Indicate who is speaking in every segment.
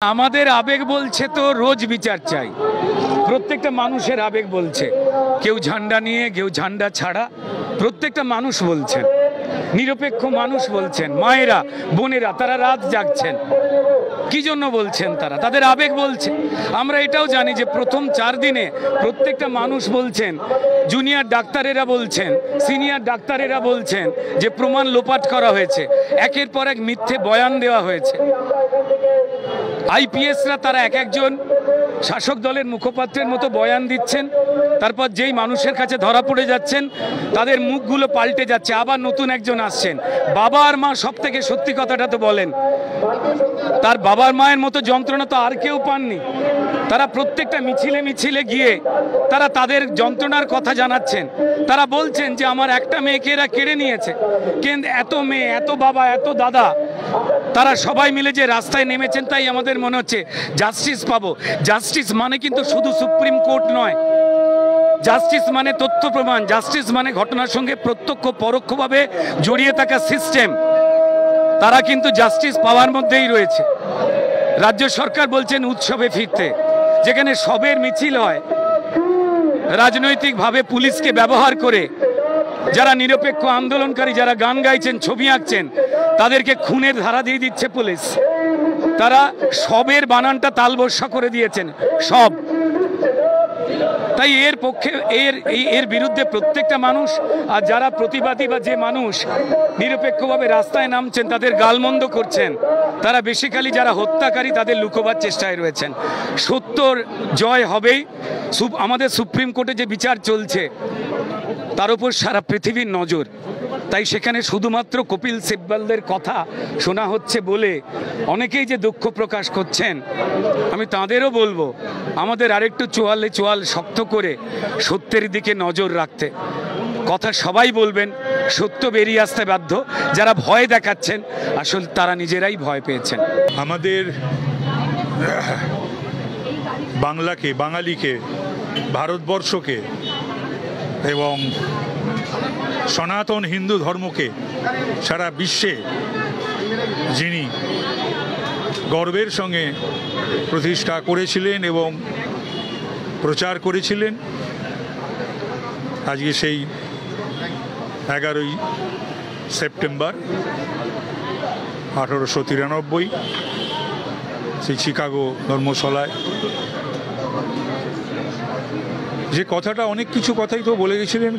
Speaker 1: আমাদের আবেগ বলছে তো রোজ বিচার চাই, প্রত্যেকটা মানুষের আবেগ বলছে, কেউ ঝান্ডা নিয়ে কেউ ঝান্ডা ছাড়া, প্রত্যেকটা মানুষ বলছেন, নিরপেক্ষ মানুষ বলছেন, মায়েরা বোনেরা তারা রাত জাগছেন। কি জন্য বলছেন? তাদের আবেগ বলছে। আমরা এটাও জানি যে প্রথম 4 দিনে প্রত্যেকটা মানুষ বলছেন, জুনিয়র ডাক্তারেরা বলছেন, সিনিয়র ডাক্তারেরা বলছেন যে প্রমাণ লোপাট করা হয়েছে, একের পর এক মিথ্যে বয়ান দেওয়া হয়েছে। আইপিএসরা তারা এক একজন শাসক দলের মুখপাত্রের মতো বয়ান দিচ্ছেন, তারপর যেই মানুষের কাছে ধরা পড়ে যাচ্ছেন তাদের মুখগুলো পাল্টে যাচ্ছে, আবার নতুন একজন আসছেন। বাবা আর মা সব থেকে সত্যি কথাটা তো বলেন, তার বাবার মায়ের মতো যন্ত্রণা তো আর কেউ পাননি। তারা প্রত্যেকটা মিছিলে মিছিলে গিয়ে তারা তাদের যন্ত্রণার কথা জানাচ্ছেন। তারা বলছেন যে আমার একটা মেয়েকে এরা কেড়ে নিয়েছে, কিন্তু এত মেয়ে, এত বাবা, এত দাদা, তারা সবাই মিলে যে রাস্তায় নেমেছেন, তাই আমাদের মনে হচ্ছে জাস্টিস পাবো। জাস্টিস মানে কিন্তু শুধু সুপ্রিম কোর্ট নয়, জাস্টিস মানে তথ্য প্রমাণ, জাস্টিস মানে ঘটনার সঙ্গে প্রত্যক্ষ পরোক্ষভাবে জড়িয়ে থাকা সিস্টেম, তারা কিন্তু জাস্টিস পাওয়ার মধ্যেই রয়েছে। রাজ্য সরকার বলছেন উৎসবে ফিরতে, যেখানে সবের মিছিল হয়, রাজনৈতিকভাবে পুলিশকে ব্যবহার করে যারা নিরপেক্ষ আন্দোলনকারী, যারা গান গাইছেন, ছবি আঁকছেন, তাদেরকে খুনের ধারা দিয়ে দিচ্ছে পুলিশ। তারা সবের বানানটা তালবস্যা করে দিয়েছেন, সব। তাই এর পক্ষে এর বিরুদ্ধে প্রত্যেকটা মানুষ, আর যারা প্রতিবাদী বা যে মানুষ নিরপেক্ষভাবে রাস্তায় নামছেন তাদের গালমন্দ করছেন, তারা বেসিক্যালি যারা হত্যাকারী তাদের লুকোবার চেষ্টায় রয়েছেন। সত্যর জয় হবেই। আমাদের সুপ্রিম কোর্টে যে বিচার চলছে তার উপর সারা পৃথিবীর নজর, তাই সেখানে শুধুমাত্র কপিল সিব্বলদের কথা শোনা হচ্ছে বলে অনেকেই যে দুঃখ প্রকাশ করছেন, আমি তাঁদেরও বলবো আমাদের আরেকটু চোয়াল শক্ত করে সত্যের দিকে নজর রাখতে। কথা সবাই বলবেন, সত্য বেরিয়ে আসতে বাধ্য। যারা ভয় দেখাচ্ছেন আসলে তারা নিজেরাই ভয় পেয়েছেন।
Speaker 2: আমাদের বাংলাকে, বাঙালিকে, ভারতবর্ষকে এবং সনাতন হিন্দু ধর্মকে সারা বিশ্বে যিনি গর্বের সঙ্গে প্রতিষ্ঠা করেছিলেন এবং প্রচার করেছিলেন, আজকে সেই 11ই সেপ্টেম্বর 1893 সেই শিকাগো ধর্মশালায় যে কথাটা, অনেক কিছু কথাই তো বলে গেছিলেন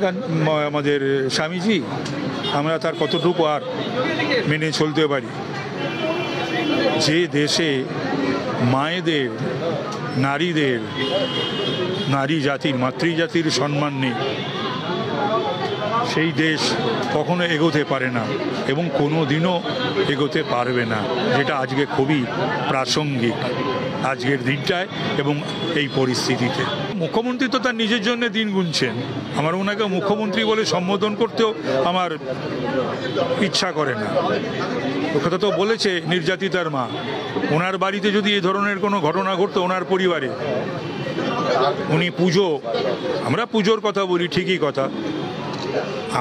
Speaker 2: আমাদের স্বামীজি, আমরা তার কতটুকু আর মেনে চলতে পারি। যে দেশে মায়েদের, নারীদের, নারী জাতির, মাতৃজাতির সম্মান নেই, সেই দেশ কখনো এগোতে পারে না এবং কোনো দিনও এগোতে পারবে না, যেটা আজকে খুবই প্রাসঙ্গিক আজকের দিনটায় এবং এই পরিস্থিতিতে। মুখ্যমন্ত্রী তো তার নিজের জন্য দিন গুনছেন, আমার ওনাকে মুখ্যমন্ত্রী বলে সম্বোধন করতেও আমার ইচ্ছা করে না। ও কথা তো বলেছে নির্যাতিতার মা, ওনার বাড়িতে যদি এই ধরনের কোনো ঘটনা ঘটতো ওনার পরিবারে, উনি পুজো, আমরা পুজোর কথা বলি ঠিকই কথা,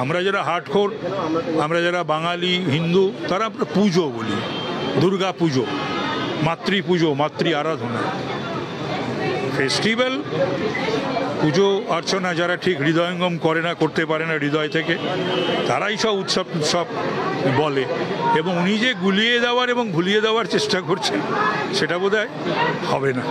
Speaker 2: আমরা যারা হার্ডকোর, আমরা যারা বাঙালি হিন্দু, তারা পুজো বলি, দুর্গা পুজো, মাতৃ পুজো, মাতৃ আরাধনা, ফেস্টিভ্যাল, পুজো অর্চনা যারা ঠিক হৃদয়ঙ্গম করে না, করতে পারে না হৃদয় থেকে, তারাই সব উৎসব বলে। এবং উনি যে গুলিয়ে দেওয়ার এবং ভুলিয়ে দেওয়ার চেষ্টা করছেন, সেটা বোধহয় হবে না।